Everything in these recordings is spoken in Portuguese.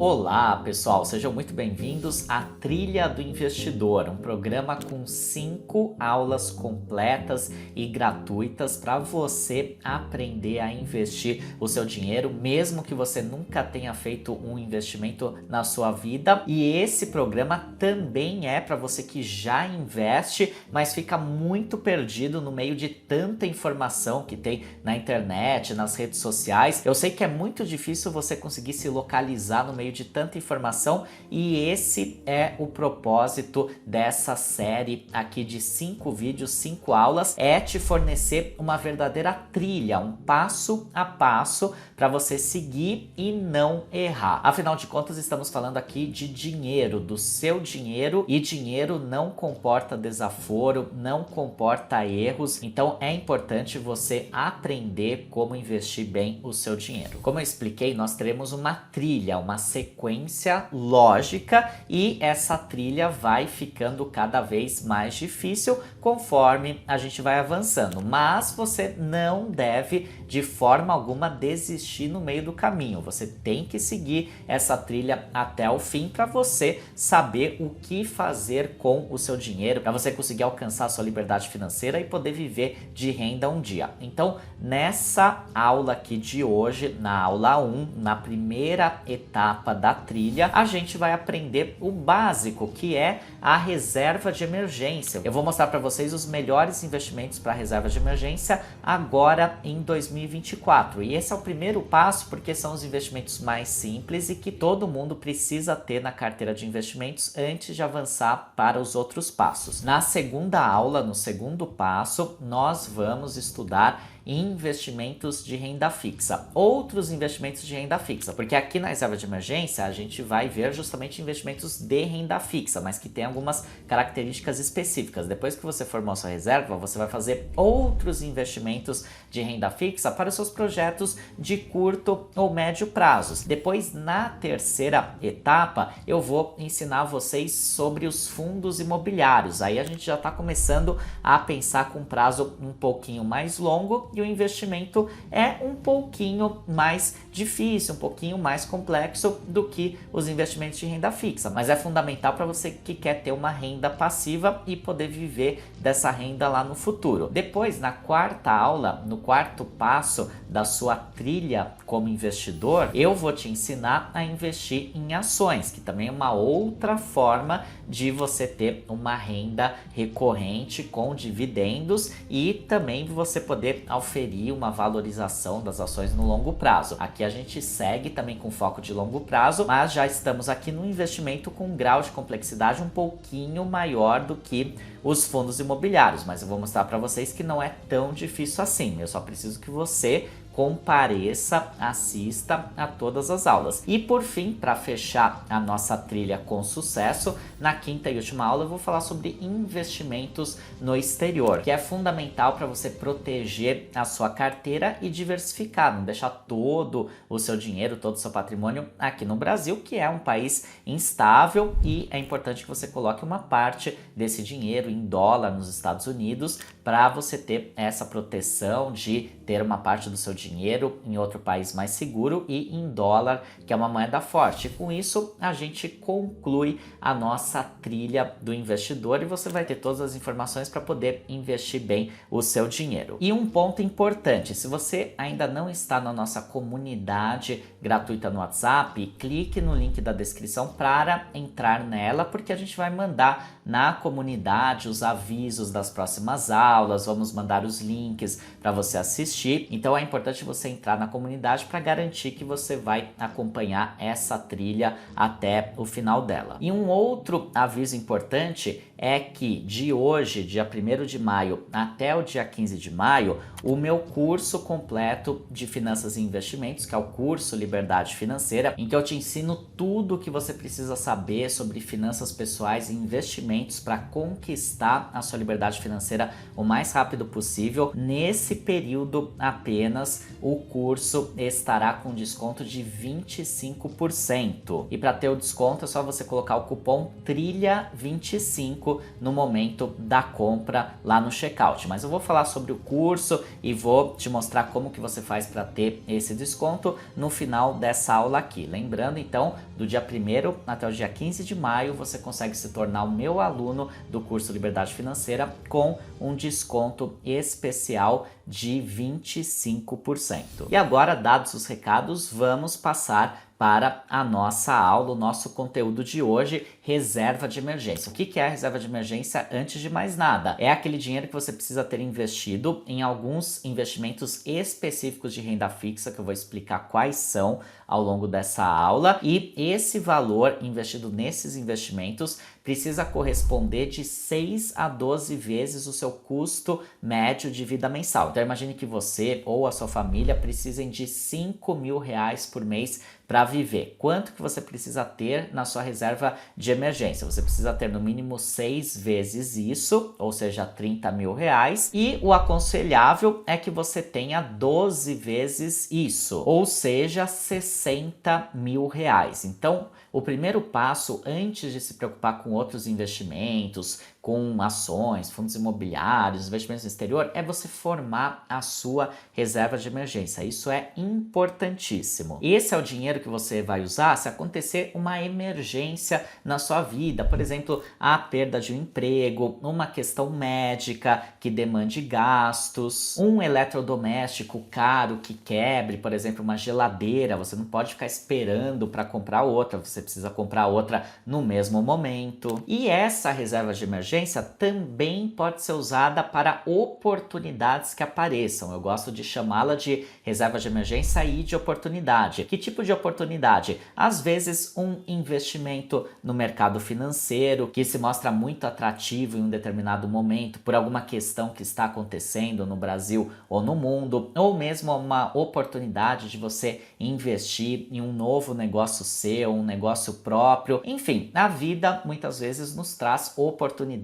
Olá, pessoal, sejam muito bem-vindos à Trilha do Investidor, um programa com 5 aulas completas e gratuitas para você aprender a investir o seu dinheiro, mesmo que você nunca tenha feito um investimento na sua vida. E esse programa também é para você que já investe, mas fica muito perdido no meio de tanta informação que tem na internet, nas redes sociais. Eu sei que é muito difícil você conseguir se localizar no meio de tanta informação, e esse é o propósito dessa série aqui de 5 vídeos, 5 aulas, é te fornecer uma verdadeira trilha, um passo a passo para você seguir e não errar. Afinal de contas, estamos falando aqui de dinheiro, do seu dinheiro, e dinheiro não comporta desaforo, não comporta erros, então é importante você aprender como investir bem o seu dinheiro. Como eu expliquei, nós teremos uma trilha, uma sequência lógica, e essa trilha vai ficando cada vez mais difícil conforme a gente vai avançando, mas você não deve de forma alguma desistir no meio do caminho. Você tem que seguir essa trilha até o fim para você saber o que fazer com o seu dinheiro, para você conseguir alcançar a sua liberdade financeira e poder viver de renda um dia. Então, nessa aula aqui de hoje, na aula 1, na primeira etapa da trilha, a gente vai aprender o básico, que é a reserva de emergência. Eu vou mostrar para vocês os melhores investimentos para reserva de emergência agora em 2024. E esse é o primeiro passo porque são os investimentos mais simples e que todo mundo precisa ter na carteira de investimentos antes de avançar para os outros passos. Na segunda aula, no segundo passo, nós vamos estudar investimentos de renda fixa, outros investimentos de renda fixa, porque aqui na reserva de emergência a gente vai ver justamente investimentos de renda fixa, mas que tem algumas características específicas. Depois que você formou a sua reserva, você vai fazer outros investimentos de renda fixa para os seus projetos de curto ou médio prazos. Depois, na terceira etapa, eu vou ensinar vocês sobre os fundos imobiliários. Aí a gente já está começando a pensar com prazo um pouquinho mais longo, e o investimento é um pouquinho mais difícil, um pouquinho mais complexo do que os investimentos de renda fixa, mas é fundamental para você que quer ter uma renda passiva e poder viver dessa renda lá no futuro. Depois, na quarta aula, no quarto passo da sua trilha como investidor, eu vou te ensinar a investir em ações, que também é uma outra forma de você ter uma renda recorrente com dividendos e também você poder oferir uma valorização das ações no longo prazo. Aqui a gente segue também com foco de longo prazo, mas já estamos aqui no investimento com um grau de complexidade um pouquinho maior do que os fundos imobiliários, mas eu vou mostrar para vocês que não é tão difícil assim. Eu só preciso que você compareça, assista a todas as aulas. E por fim, para fechar a nossa trilha com sucesso, na quinta e última aula eu vou falar sobre investimentos no exterior, que é fundamental para você proteger a sua carteira e diversificar, não deixar todo o seu dinheiro, todo o seu patrimônio aqui no Brasil, que é um país instável, e é importante que você coloque uma parte desse dinheiro em dólar nos Estados Unidos para você ter essa proteção de ter uma parte do seu dinheiro em outro país mais seguro e em dólar, que é uma moeda forte. E com isso a gente conclui a nossa trilha do investidor e você vai ter todas as informações para poder investir bem o seu dinheiro. E um ponto importante, se você ainda não está na nossa comunidade gratuita no WhatsApp, clique no link da descrição para entrar nela, porque a gente vai mandar na comunidade os avisos das próximas aulas, vamos mandar os links para você assistir. Então é importante você entrar na comunidade para garantir que você vai acompanhar essa trilha até o final dela. E um outro aviso importante é que de hoje, dia 1º de maio até o dia 15 de maio, o meu curso completo de finanças e investimentos, que é o curso Liberdade Financeira, em que eu te ensino tudo o que você precisa saber sobre finanças pessoais e investimentos para conquistar a sua liberdade financeira o mais rápido possível. Nesse período apenas, o curso estará com desconto de 25%. E para ter o desconto é só você colocar o cupom TRILHA25 no momento da compra lá no checkout. Mas eu vou falar sobre o curso e vou te mostrar como que você faz para ter esse desconto no final dessa aula aqui. Lembrando então, do dia 1º até o dia 15 de maio, você consegue se tornar o meu aluno do curso Liberdade Financeira com um desconto especial de 25%. E agora, dados os recados, vamos passar para a nossa aula, o nosso conteúdo de hoje, reserva de emergência. O que é a reserva de emergência? Antes de mais nada, é aquele dinheiro que você precisa ter investido em alguns investimentos específicos de renda fixa, que eu vou explicar quais são ao longo dessa aula, e esse valor investido nesses investimentos precisa corresponder de 6 a 12 vezes o seu custo médio de vida mensal. Então imagine que você ou a sua família precisem de R$ 5.000 por mês para viver. Quanto que você precisa ter na sua reserva de emergência? Você precisa ter no mínimo 6 vezes isso, ou seja, R$ 30.000, e o aconselhável é que você tenha 12 vezes isso, ou seja, R$ 60.000. Então, o primeiro passo, antes de se preocupar com outros investimentos, com ações, fundos imobiliários, investimentos no exterior, é você formar a sua reserva de emergência. Isso é importantíssimo. Esse é o dinheiro que você vai usar se acontecer uma emergência na sua vida, por exemplo, a perda de um emprego, uma questão médica que demande gastos, um eletrodoméstico caro que quebre, por exemplo, uma geladeira. Você não pode ficar esperando para comprar outra, você precisa comprar outra no mesmo momento. E essa reserva de emergência também pode ser usada para oportunidades que apareçam. Eu gosto de chamá-la de reserva de emergência e de oportunidade. Que tipo de oportunidade? Às vezes um investimento no mercado financeiro que se mostra muito atrativo em um determinado momento por alguma questão que está acontecendo no Brasil ou no mundo, ou mesmo uma oportunidade de você investir em um novo negócio seu, um negócio próprio. Enfim, a vida muitas vezes nos traz oportunidades,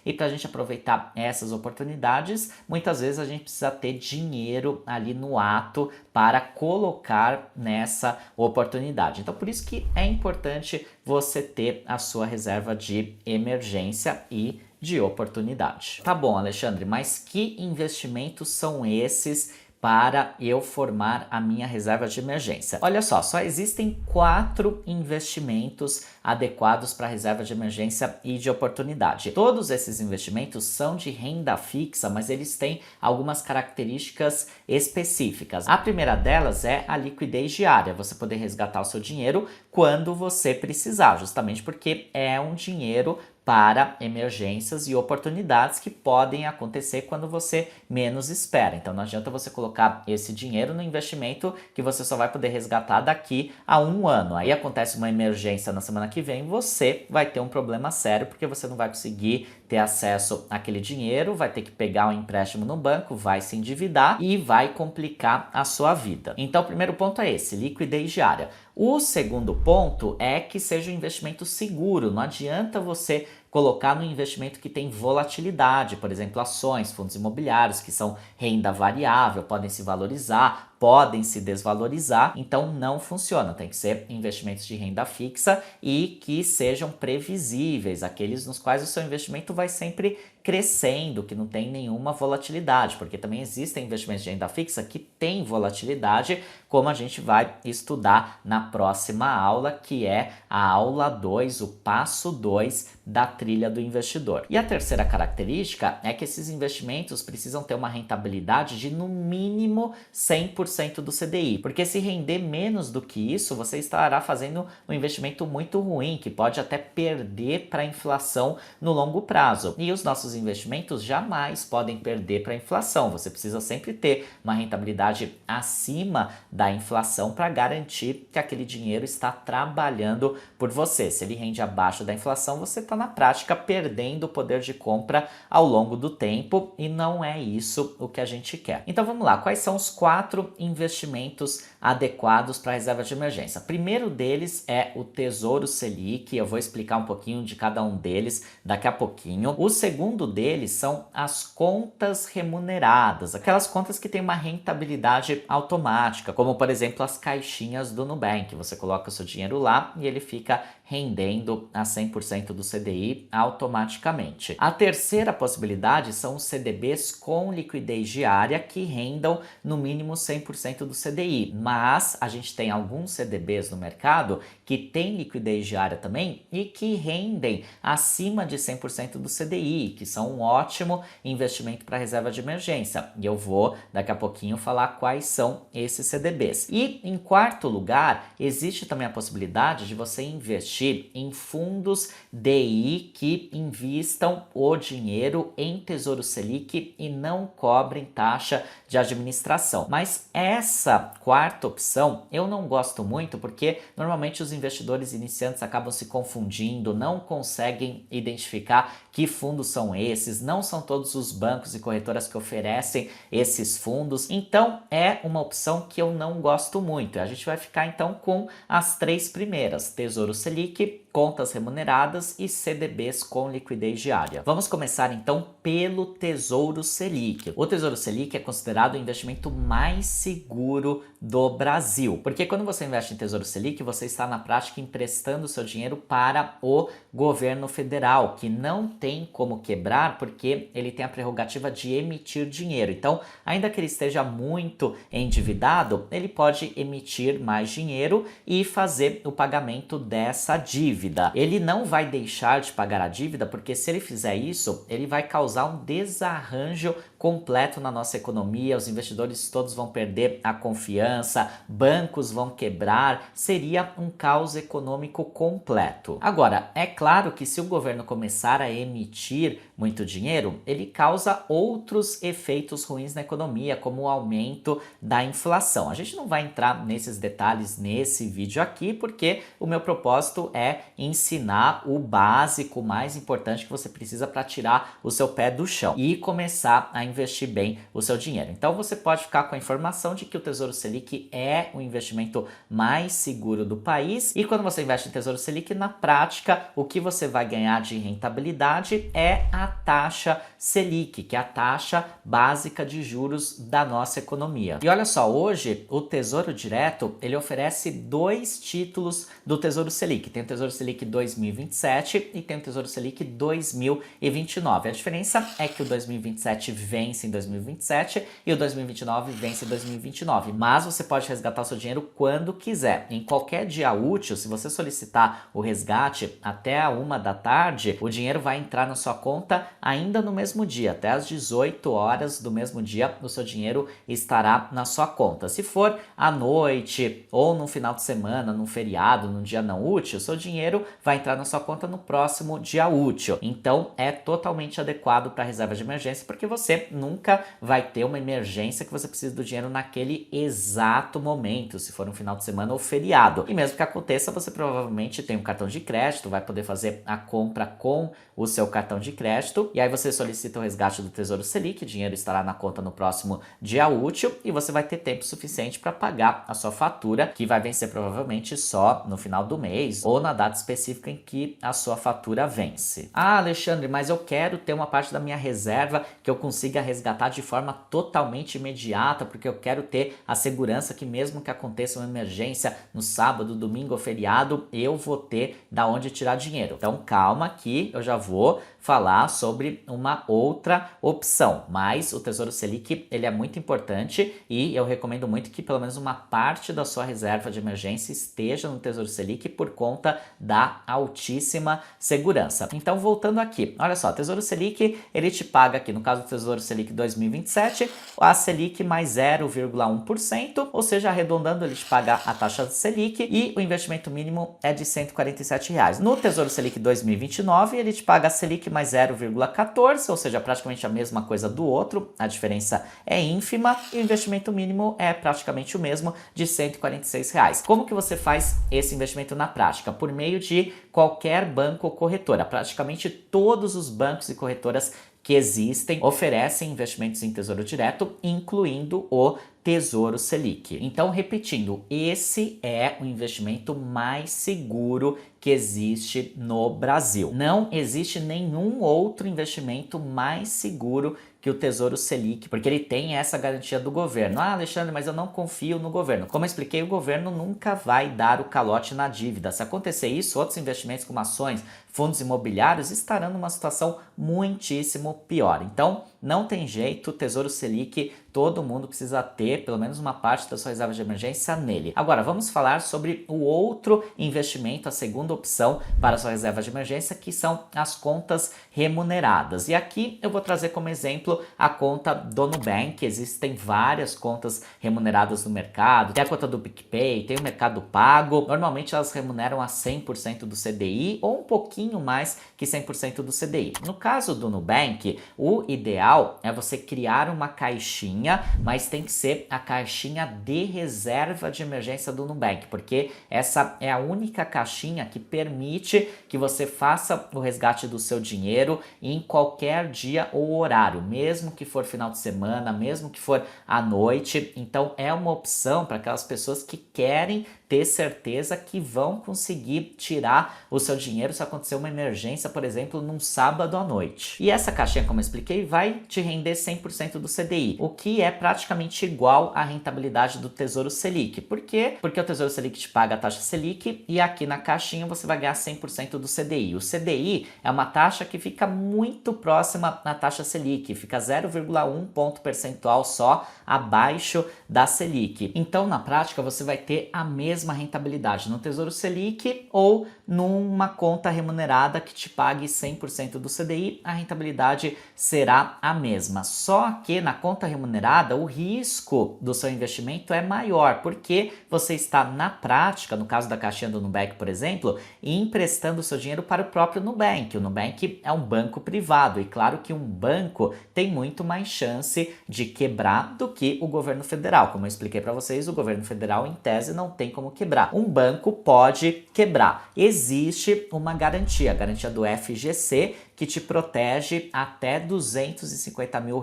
e para a gente aproveitar essas oportunidades, muitas vezes a gente precisa ter dinheiro ali no ato para colocar nessa oportunidade. Então, por isso que é importante você ter a sua reserva de emergência e de oportunidade. Tá bom, Alexandre, mas que investimentos são esses para eu formar a minha reserva de emergência? Olha só existem 4 investimentos adequados para reserva de emergência e de oportunidade. Todos esses investimentos são de renda fixa, mas eles têm algumas características específicas. A primeira delas é a liquidez diária, você poder resgatar o seu dinheiro quando você precisar, justamente porque é um dinheiro para emergências e oportunidades que podem acontecer quando você menos espera. Então não adianta você colocar esse dinheiro no investimento que você só vai poder resgatar daqui a 1 ano. Aí acontece uma emergência na semana que vem, você vai ter um problema sério, porque você não vai conseguir ter acesso àquele dinheiro, vai ter que pegar um empréstimo no banco, vai se endividar e vai complicar a sua vida. Então o primeiro ponto é esse, liquidez diária. O segundo ponto é que seja um investimento seguro. Não adianta você colocar no investimento que tem volatilidade, por exemplo, ações, fundos imobiliários, que são renda variável, podem se valorizar, podem se desvalorizar, então não funciona. Tem que ser investimentos de renda fixa e que sejam previsíveis, aqueles nos quais o seu investimento vai sempre crescendo, que não tem nenhuma volatilidade, porque também existem investimentos de renda fixa que têm volatilidade, como a gente vai estudar na próxima aula, que é a aula 2, o passo 2 da trilha do investidor. E a terceira característica é que esses investimentos precisam ter uma rentabilidade de no mínimo 100% do CDI, porque se render menos do que isso, você estará fazendo um investimento muito ruim, que pode até perder para a inflação no longo prazo. E os nossos investimentos jamais podem perder para a inflação. Você precisa sempre ter uma rentabilidade acima da inflação para garantir que aquele dinheiro está trabalhando por você. Se ele rende abaixo da inflação, você está na prática prática perdendo o poder de compra ao longo do tempo, e não é isso o que a gente quer. Então vamos lá, quais são os 4 investimentos adequados para a reserva de emergência? O primeiro deles é o Tesouro Selic, eu vou explicar um pouquinho de cada um deles daqui a pouquinho. O segundo deles são as contas remuneradas, aquelas contas que têm uma rentabilidade automática, como por exemplo as caixinhas do Nubank. Você coloca o seu dinheiro lá e ele fica rendendo a 100% do CDI automaticamente. A terceira possibilidade são os CDBs com liquidez diária que rendam no mínimo 100% do CDI, mas a gente tem alguns CDBs no mercado que têm liquidez diária também e que rendem acima de 100% do CDI, que são um ótimo investimento para reserva de emergência. E eu vou daqui a pouquinho falar quais são esses CDBs. E em quarto lugar, existe também a possibilidade de você investir em fundos DI que invistam o dinheiro em Tesouro Selic e não cobrem taxa de administração. Mas essa quarta opção eu não gosto muito porque normalmente os investidores iniciantes acabam se confundindo, não conseguem identificar que fundos são esses, não são todos os bancos e corretoras que oferecem esses fundos, então é uma opção que eu não gosto muito. A gente vai ficar então com as 3 primeiras: Tesouro Selic, contas remuneradas e CDBs com liquidez diária. Vamos começar então pelo Tesouro Selic. O Tesouro Selic é considerado o investimento mais seguro do Brasil, porque quando você investe em Tesouro Selic, você está na prática emprestando seu dinheiro para o governo federal, que não tem como quebrar porque ele tem a prerrogativa de emitir dinheiro. Então, ainda que ele esteja muito endividado, ele pode emitir mais dinheiro e fazer o pagamento dessa dívida. Ele não vai deixar de pagar a dívida, porque se ele fizer isso, ele vai causar um desarranjo completo na nossa economia, os investidores todos vão perder a confiança, bancos vão quebrar, seria um caos econômico completo. Agora, é claro que se o governo começar a emitir muito dinheiro, ele causa outros efeitos ruins na economia, como o aumento da inflação. A gente não vai entrar nesses detalhes nesse vídeo aqui, porque o meu propósito é ensinar o básico mais importante que você precisa para tirar o seu pé do chão e começar a investir bem o seu dinheiro. Então você pode ficar com a informação de que o Tesouro Selic é o investimento mais seguro do país, e quando você investe em Tesouro Selic, na prática, o que você vai ganhar de rentabilidade é a taxa Selic, que é a taxa básica de juros da nossa economia. E olha só, hoje o Tesouro Direto, ele oferece 2 títulos do Tesouro Selic. Tem o Tesouro Selic 2027 e tem o Tesouro Selic 2029. A diferença é que o 2027 vence em 2027 e o 2029 vence em 2029. Mas você pode resgatar o seu dinheiro quando quiser. Em qualquer dia útil, se você solicitar o resgate até a 1 da tarde, o dinheiro vai entrar na sua conta ainda no mesmo dia. Até às 18 horas do mesmo dia, o seu dinheiro estará na sua conta. Se for à noite ou no final de semana, num feriado, num dia não útil, o seu dinheiro vai entrar na sua conta no próximo dia útil. Então é totalmente adequado para reserva de emergência, porque você nunca vai ter uma emergência que você precisa do dinheiro naquele exato momento, se for um final de semana ou feriado. E mesmo que aconteça, você provavelmente tem um cartão de crédito, vai poder fazer a compra com o seu cartão de crédito, e aí você solicita o resgate do Tesouro Selic, o dinheiro estará na conta no próximo dia útil e você vai ter tempo suficiente para pagar a sua fatura, que vai vencer provavelmente só no final do mês ou na data específica em que a sua fatura vence. Ah, Alexandre, mas eu quero ter uma parte da minha reserva que eu consiga resgatar de forma totalmente imediata, porque eu quero ter a segurança que mesmo que aconteça uma emergência no sábado, domingo ou feriado, eu vou ter da onde tirar dinheiro. Então calma que eu já vou falar sobre uma outra opção, mas o Tesouro Selic, ele é muito importante e eu recomendo muito que pelo menos uma parte da sua reserva de emergência esteja no Tesouro Selic por conta da altíssima segurança. Então, voltando aqui, olha só, Tesouro Selic, ele te paga aqui, no caso do Tesouro Selic 2027, a Selic mais 0,1%, ou seja, arredondando, ele te paga a taxa Selic e o investimento mínimo é de R$ 147. No Tesouro Selic 2029, ele te paga a Selic mais 0,14, ou seja, praticamente a mesma coisa do outro, a diferença é ínfima e o investimento mínimo é praticamente o mesmo, de R$ 146. Como que você faz esse investimento na prática? Por meio de qualquer banco ou corretora. Praticamente todos os bancos e corretoras que existem oferecem investimentos em Tesouro Direto, incluindo o Tesouro Selic. Então, repetindo, esse é o investimento mais seguro que existe no Brasil. Não existe nenhum outro investimento mais seguro que o Tesouro Selic, porque ele tem essa garantia do governo. Ah, Alexandre, mas eu não confio no governo. Como eu expliquei, o governo nunca vai dar o calote na dívida. Se acontecer isso, outros investimentos como ações, fundos imobiliários estarão numa situação muitíssimo pior. Então, não tem jeito, o Tesouro Selic, todo mundo precisa ter pelo menos uma parte da sua reserva de emergência nele. Agora, vamos falar sobre o outro investimento, a segunda opção para a sua reserva de emergência, que são as contas remuneradas. E aqui eu vou trazer como exemplo a conta do Nubank. Existem várias contas remuneradas no mercado, tem a conta do PicPay, tem o Mercado Pago. Normalmente elas remuneram a 100% do CDI ou um pouquinho mais que 100% do CDI. No caso do Nubank, o ideal é você criar uma caixinha, mas tem que ser a caixinha de reserva de emergência do Nubank, porque essa é a única caixinha que permite que você faça o resgate do seu dinheiro em qualquer dia ou horário, mesmo que for final de semana, mesmo que for à noite. Então é uma opção para aquelas pessoas que querem ter certeza que vão conseguir tirar o seu dinheiro se acontecer uma emergência, por exemplo, num sábado à noite. E essa caixinha, como eu expliquei, vai te render 100% do CDI, o que é praticamente igual à rentabilidade do Tesouro Selic. Por quê? Porque o Tesouro Selic te paga a taxa Selic e aqui na caixinha você vai ganhar 100% do CDI. O CDI é uma taxa que fica muito próxima à taxa Selic, fica 0,1 ponto percentual só abaixo da Selic. Então, na prática, você vai ter a mesma rentabilidade no Tesouro Selic ou numa conta remunerada que te pague 100% do CDI, a rentabilidade será a mesma. Só que na conta remunerada o risco do seu investimento é maior, porque você está na prática, no caso da caixinha do Nubank, por exemplo, emprestando o seu dinheiro para o próprio Nubank. O Nubank é um banco privado e claro que um banco tem muito mais chance de quebrar do que o governo federal. Como eu expliquei para vocês, o governo federal em tese não tem como quebrar. Um banco pode quebrar. Existe uma garantia, a garantia do FGC, que te protege até R$250 mil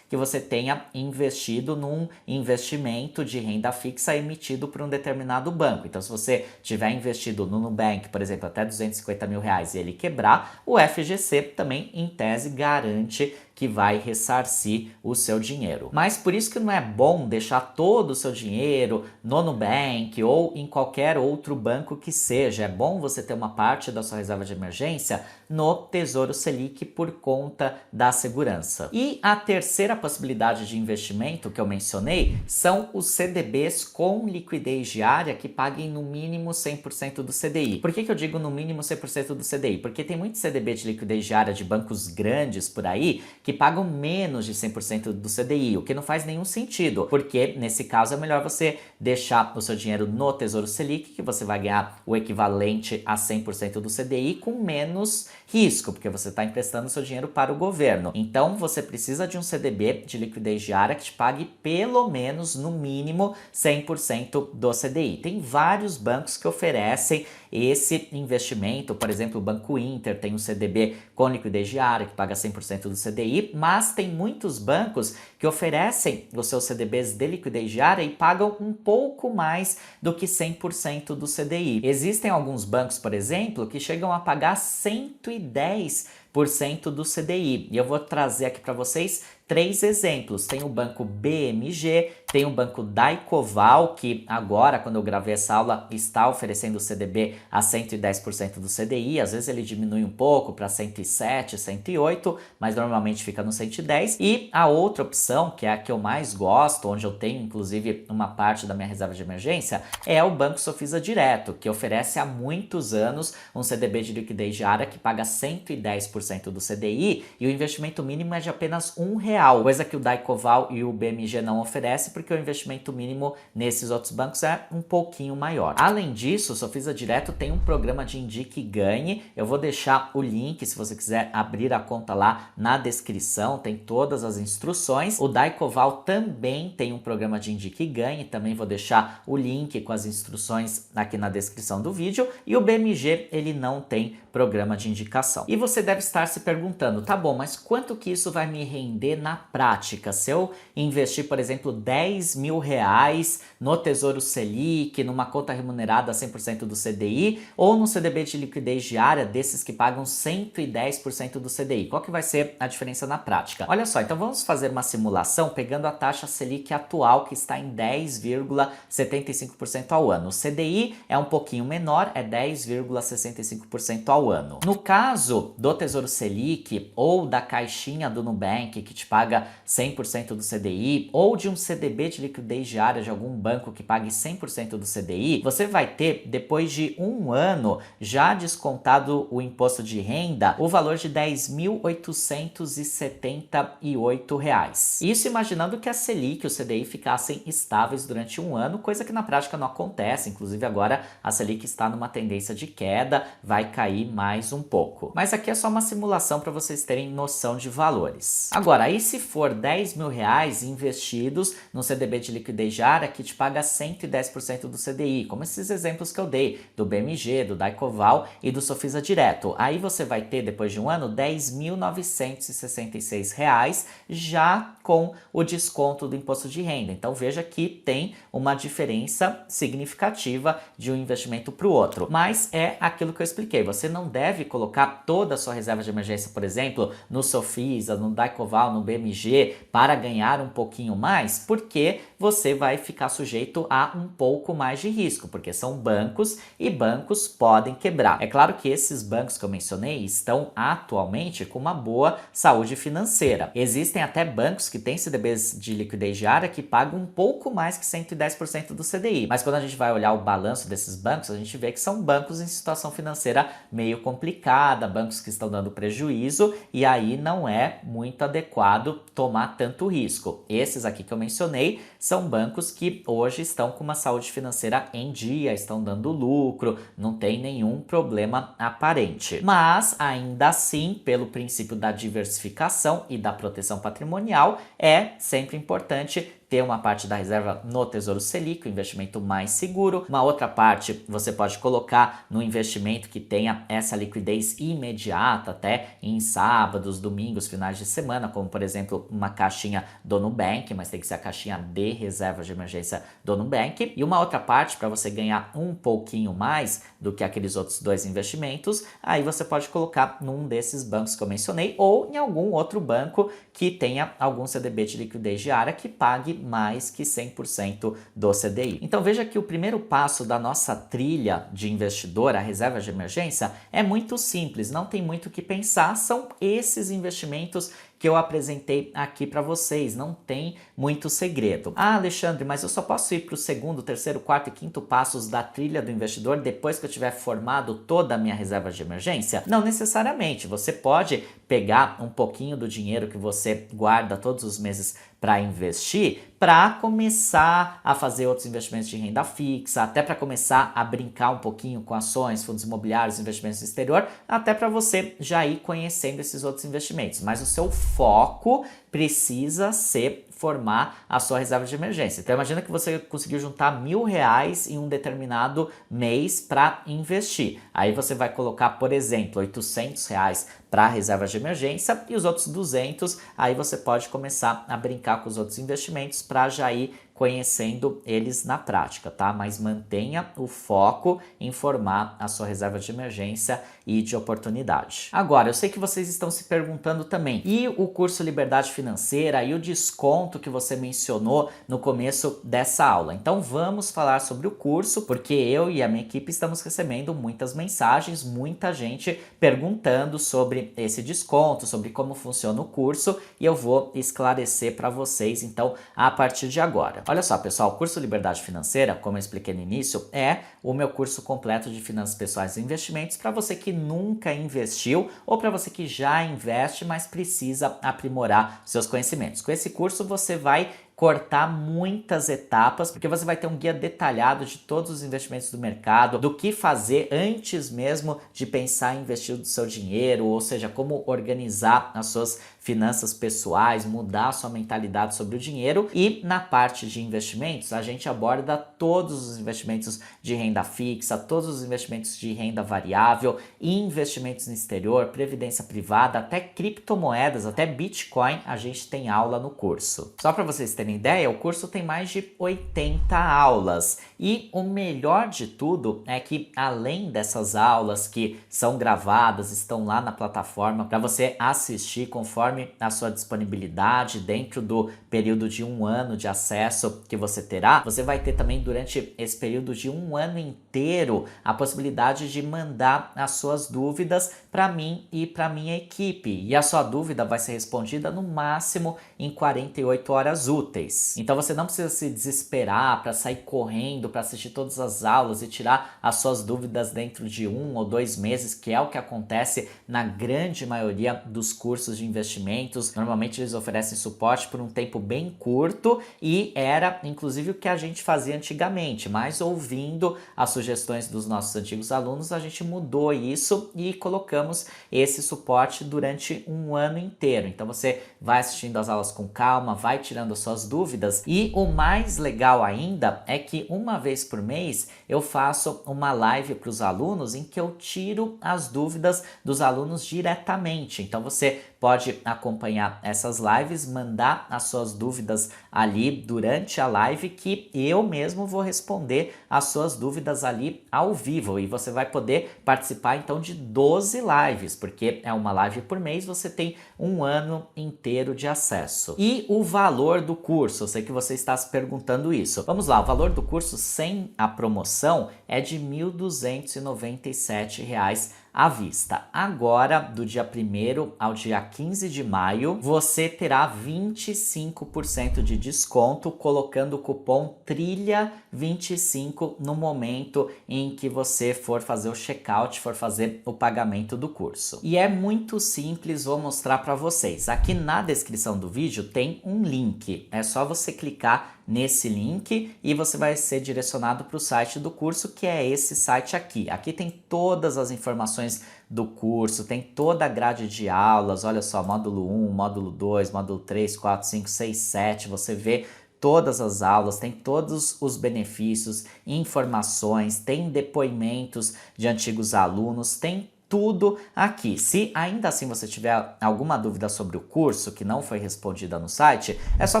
que você tenha investido num investimento de renda fixa emitido por um determinado banco. Então, se você tiver investido no Nubank, por exemplo, até R$250 mil e ele quebrar, o FGC também, em tese, garante que vai ressarcir o seu dinheiro. Mas por isso que não é bom deixar todo o seu dinheiro no Nubank ou em qualquer outro banco que seja. É bom você ter uma parte da sua reserva de emergência no Tesouro Selic por conta da segurança. E a terceira possibilidade de investimento que eu mencionei são os CDBs com liquidez diária que paguem no mínimo 100% do CDI. Por que eu digo no mínimo 100% do CDI? Porque tem muito CDB de liquidez diária de bancos grandes por aí que pagam menos de 100% do CDI, o que não faz nenhum sentido, porque nesse caso é melhor você deixar o seu dinheiro no Tesouro Selic, que você vai ganhar o equivalente a 100% do CDI com menos risco, porque você está emprestando o seu dinheiro para o governo. Então você precisa de um CDB de liquidez diária que te pague pelo menos, no mínimo, 100% do CDI. Tem vários bancos que oferecem esse investimento, por exemplo, o Banco Inter tem um CDB com liquidez diária que paga 100% do CDI, mas tem muitos bancos que oferecem os seus CDBs de liquidez diária e pagam um pouco mais do que 100% do CDI. Existem alguns bancos, por exemplo, que chegam a pagar 110% do CDI. E eu vou trazer aqui para vocês 3 exemplos. Tem o banco BMG, tem o banco Daicoval, que agora, quando eu gravei essa aula, está oferecendo o CDB a 110% do CDI. Às vezes ele diminui um pouco para 107, 108, mas normalmente fica no 110. E a outra opção, que é a que eu mais gosto, onde eu tenho inclusive uma parte da minha reserva de emergência, é o Banco Sofisa Direto, que oferece há muitos anos um CDB de liquidez diária que paga 110% do CDI e o investimento mínimo é de apenas R$1 real, coisa que o Daicoval e o BMG não oferecem, porque o investimento mínimo nesses outros bancos é um pouquinho maior. Além disso, o Sofisa Direto tem um programa de Indique e Ganhe. Eu vou deixar o link, se você quiser abrir a conta lá, na descrição, tem todas as instruções. O Daicoval também tem um programa de Indique e Ganhe, também vou deixar o link com as instruções aqui na descrição do vídeo. E o BMG, ele não tem programa de indicação. E você deve estar se perguntando, tá bom, mas quanto que isso vai me render na prática? Se eu investir, por exemplo, 10 mil reais no Tesouro Selic, numa conta remunerada a 100% do CDI, ou no CDB de liquidez diária, desses que pagam 110% do CDI, qual que vai ser a diferença na prática? Olha só, então vamos fazer uma simulação pegando a taxa Selic atual, que está em 10,75% ao ano. O CDI é um pouquinho menor, é 10,65% ao ano. No caso do Tesouro Selic ou da caixinha do Nubank, que te paga 100% do CDI, ou de um CDB de liquidez diária de algum banco que pague 100% do CDI, você vai ter, depois de um ano, já descontado o imposto de renda, o valor de R$ 10.878. Isso imaginando que a Selic e o CDI ficassem estáveis durante um ano, coisa que na prática não acontece. Inclusive agora a Selic está numa tendência de queda, vai cair mais um pouco. Mas aqui é só uma simulação para vocês terem noção de valores. Agora, aí se for 10 mil reais investidos no CDB de liquidez diária que te paga 110% do CDI, como esses exemplos que eu dei, do BMG, do Daicoval e do Sofisa Direto. Aí você vai ter, depois de um ano, R$ 10.966 já com o desconto do imposto de renda. Então veja que tem uma diferença significativa de um investimento para o outro. Mas é aquilo que eu expliquei, você não deve colocar toda a sua reserva de emergência, por exemplo, no Sofisa, no Daicoval, no BMG, para ganhar um pouquinho mais, porque você vai ficar sujeito a um pouco mais de risco, porque são bancos e bancos podem quebrar. É claro que esses bancos que eu mencionei estão atualmente com uma boa saúde financeira. Existem até bancos que têm CDBs de liquidez diária que pagam um pouco mais que 110% do CDI, mas quando a gente vai olhar o balanço desses bancos, a gente vê que são bancos em situação financeira meio complicada, bancos que estão dando prejuízo, e aí não é muito adequado tomar tanto risco. Esses aqui que eu mencionei são bancos que hoje estão com uma saúde financeira em dia, estão dando lucro, não tem nenhum problema aparente. Mas, ainda assim, pelo princípio da diversificação e da proteção patrimonial, é sempre importante ter uma parte da reserva no Tesouro Selic, o investimento mais seguro. Uma outra parte você pode colocar no investimento que tenha essa liquidez imediata, até em sábados, domingos, finais de semana, como por exemplo uma caixinha do Nubank, mas tem que ser a caixinha de reserva de emergência do Nubank. E uma outra parte para você ganhar um pouquinho mais do que aqueles outros dois investimentos, aí você pode colocar num desses bancos que eu mencionei ou em algum outro banco que tenha algum CDB de liquidez diária que pague mais que 100% do CDI. Então veja que o primeiro passo da nossa trilha de investidor, a reserva de emergência, é muito simples, não tem muito o que pensar, são esses investimentos que eu apresentei aqui para vocês, não tem muito segredo. Ah, Alexandre, mas eu só posso ir para o segundo, terceiro, quarto e quinto passos da trilha do investidor depois que eu tiver formado toda a minha reserva de emergência? Não necessariamente, você pode pegar um pouquinho do dinheiro que você guarda todos os meses para investir, para começar a fazer outros investimentos de renda fixa, até para começar a brincar um pouquinho com ações, fundos imobiliários, investimentos no exterior, até para você já ir conhecendo esses outros investimentos. Mas o seu foco precisa ser formar a sua reserva de emergência. Então imagina que você conseguiu juntar R$ 1.000 em um determinado mês para investir. Aí você vai colocar, por exemplo, R$ 800 para a reserva de emergência e os outros 200, aí você pode começar a brincar com os outros investimentos para já ir conhecendo eles na prática, tá? Mas mantenha o foco em formar a sua reserva de emergência e de oportunidade. Agora, eu sei que vocês estão se perguntando também, e o curso Liberdade Financeira e o desconto que você mencionou no começo dessa aula? Então vamos falar sobre o curso, porque eu e a minha equipe estamos recebendo muitas mensagens, muita gente perguntando sobre esse desconto, sobre como funciona o curso, e eu vou esclarecer para vocês então a partir de agora. Olha só, pessoal, o curso Liberdade Financeira, como eu expliquei no início, é o meu curso completo de finanças pessoais e investimentos para você que nunca investiu ou para você que já investe, mas precisa aprimorar seus conhecimentos. Com esse curso você vai cortar muitas etapas, porque você vai ter um guia detalhado de todos os investimentos do mercado, do que fazer antes mesmo de pensar em investir o seu dinheiro, ou seja, como organizar as suas finanças pessoais, mudar a sua mentalidade sobre o dinheiro. E na parte de investimentos, a gente aborda todos os investimentos de renda fixa, todos os investimentos de renda variável, investimentos no exterior, previdência privada, até criptomoedas, até Bitcoin, a gente tem aula no curso. Só para vocês terem ideia, o curso tem mais de 80 aulas e o melhor de tudo é que além dessas aulas que são gravadas, estão lá na plataforma para você assistir conforme a sua disponibilidade dentro do período de 1 ano de acesso que você terá, você vai ter também durante esse período de 1 ano inteiro a possibilidade de mandar as suas dúvidas para mim e para minha equipe, e a sua dúvida vai ser respondida no máximo em 48 horas úteis. Então você não precisa se desesperar para sair correndo para assistir todas as aulas e tirar as suas dúvidas dentro de 1 ou 2 meses, que é o que acontece na grande maioria dos cursos de investimentos. Normalmente eles oferecem suporte por um tempo bem curto e era inclusive o que a gente fazia antigamente, mas ouvindo as sugestões dos nossos antigos alunos, a gente mudou isso e colocamos esse suporte durante 1 ano inteiro. Então você vai assistindo as aulas com calma, vai tirando as suas dúvidas, e o mais legal ainda é que uma vez por mês eu faço uma live para os alunos em que eu tiro as dúvidas dos alunos diretamente. Então você pode acompanhar essas lives, mandar as suas dúvidas ali durante a live, que eu mesmo vou responder as suas dúvidas ali ao vivo, e você vai poder participar então de 12 lives, porque é uma live por mês, você tem 1 ano inteiro de acesso. E o valor do curso, eu sei que você está se perguntando isso. Vamos lá, o valor do curso sem a promoção é de R$ 1.297 à vista. Agora, do dia 1º ao dia 15 de maio, você terá 25% de desconto colocando o cupom TRILHA25 no momento em que você for fazer o checkout, for fazer o pagamento do curso. E é muito simples, vou mostrar para vocês. Aqui na descrição do vídeo tem um link, é só você clicar nesse link e você vai ser direcionado para o site do curso, que é esse site aqui. Aqui tem todas as informações do curso, tem toda a grade de aulas, olha só, módulo 1, módulo 2, módulo 3, 4, 5, 6, 7, você vê todas as aulas, tem todos os benefícios, informações, tem depoimentos de antigos alunos, tem tudo aqui. Se ainda assim você tiver alguma dúvida sobre o curso que não foi respondida no site, é só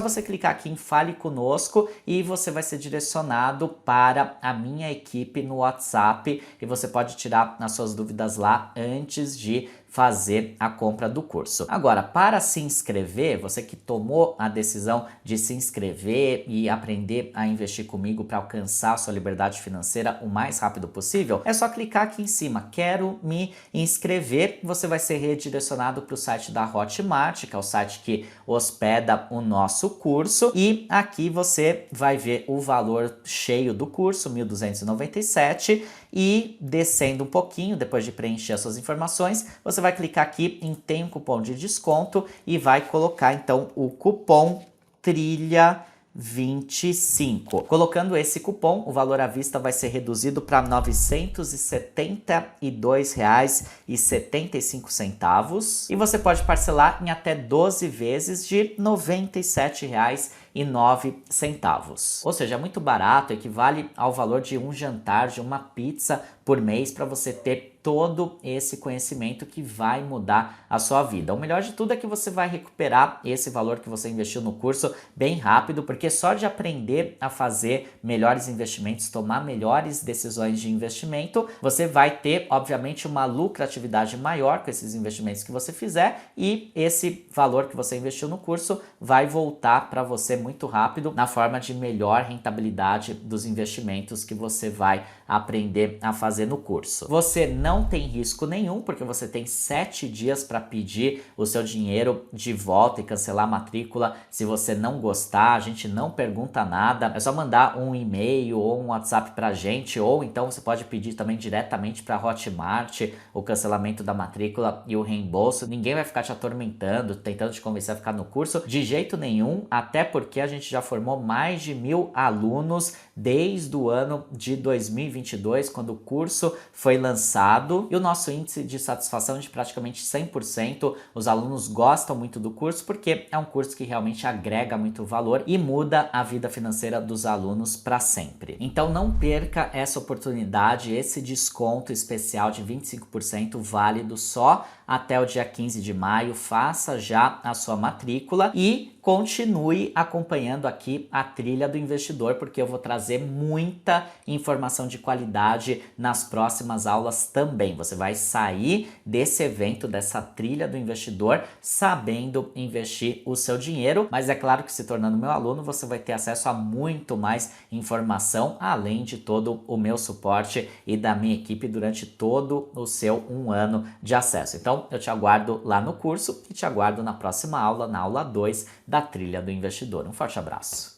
você clicar aqui em Fale Conosco e você vai ser direcionado para a minha equipe no WhatsApp, e você pode tirar as suas dúvidas lá antes de fazer a compra do curso. Agora, para se inscrever, você que tomou a decisão de se inscrever e aprender a investir comigo para alcançar a sua liberdade financeira o mais rápido possível, é só clicar aqui em cima, quero me inscrever. Você vai ser redirecionado para o site da Hotmart, que é o site que hospeda o nosso curso, e aqui você vai ver o valor cheio do curso, R$ 1.297, e descendo um pouquinho, depois de preencher as suas informações, você vai clicar aqui em tem um cupom de desconto e vai colocar então o cupom TRILHA25. Colocando esse cupom, o valor à vista vai ser reduzido para R$ 972,75, e você pode parcelar em até 12 vezes de R$ 97,09. Ou seja, é muito barato, equivale ao valor de um jantar, de uma pizza por mês, para você ter todo esse conhecimento que vai mudar a sua vida. O melhor de tudo é que você vai recuperar esse valor que você investiu no curso bem rápido, porque só de aprender a fazer melhores investimentos, tomar melhores decisões de investimento, você vai ter, obviamente, uma lucratividade maior com esses investimentos que você fizer, e esse valor que você investiu no curso vai voltar para você muito muito rápido na forma de melhor rentabilidade dos investimentos que você vai aprender a fazer no curso. Você não tem risco nenhum, porque você tem 7 dias para pedir o seu dinheiro de volta e cancelar a matrícula se você não gostar. A gente não pergunta nada, é só mandar um e-mail ou um WhatsApp pra gente, ou então você pode pedir também diretamente para Hotmart o cancelamento da matrícula e o reembolso. Ninguém vai ficar te atormentando, tentando te convencer a ficar no curso de jeito nenhum, até porque a gente já formou mais de 1000 alunos desde o ano de 2022, quando o curso foi lançado, e o nosso índice de satisfação é de praticamente 100%. Os alunos gostam muito do curso porque é um curso que realmente agrega muito valor e muda a vida financeira dos alunos para sempre. Então não perca essa oportunidade, esse desconto especial de 25% válido só até o dia 15 de maio. Faça já a sua matrícula e continue acompanhando aqui a Trilha do Investidor, porque eu vou trazer muita informação de qualidade nas próximas aulas também. Você vai sair desse evento, dessa Trilha do Investidor, sabendo investir o seu dinheiro, mas é claro que se tornando meu aluno, você vai ter acesso a muito mais informação, além de todo o meu suporte e da minha equipe durante todo o seu 1 ano de acesso. Então, eu te aguardo lá no curso e te aguardo na próxima aula, na aula 2 da Trilha do Investidor. Um forte abraço!